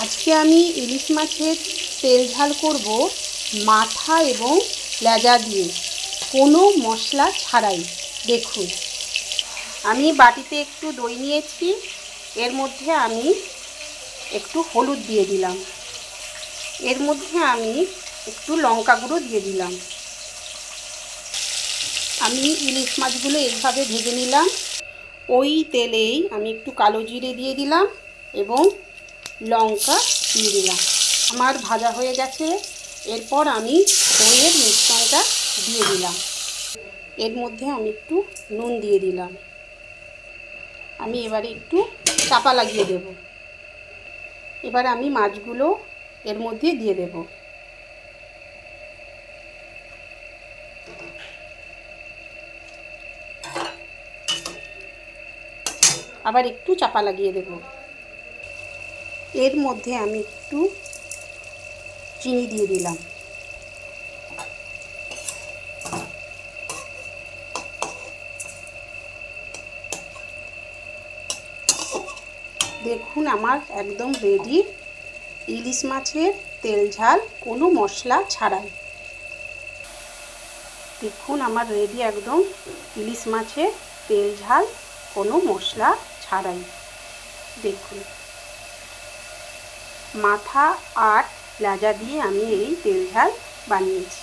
আজকে আমি ইলিশ মাছের তেল ঝাল করব মাথা এবং লেজা দিয়ে, কোনো মশলা ছাড়াই। দেখুন, আমি বাটিতে একটু দই নিয়েছি, এর মধ্যে আমি একটু হলুদ দিয়ে দিলাম, এর মধ্যে আমি একটু লঙ্কা গুঁড়ো দিয়ে দিলাম। আমি ইলিশ মাছগুলো এইভাবে ভেজে নিলাম। ওই তেলেই আমি একটু কালো জিরে দিয়ে দিলাম এবং লঙ্কা দিয়ে দিলাম। আমার ভাজা হয়ে গেছে। এরপর আমি দইয়ের মিশ্রণটা দিয়ে দিলাম, এর মধ্যে আমি একটু নুন দিয়ে দিলাম। আমি এবারে একটু চাপা লাগিয়ে দেব। এবার আমি মাছগুলো এর মধ্যে দিয়ে দেব। আবার একটু চাপা লাগিয়ে দেব। এর মধ্যে আমি একটু চিনি দিয়ে দিলাম। দেখুন, আমার একদম রেডি ইলিশ মাছের তেল ঝাল, কোনো মশলা ছাড়াই। দেখুন, আমার রেডি একদম ইলিশ মাছের তেল ঝাল, কোনো মশলা ছাড়াই। দেখুন, মাথা আর লেজা দিয়ে আমি এই তেল ঝাল বানিয়েছি।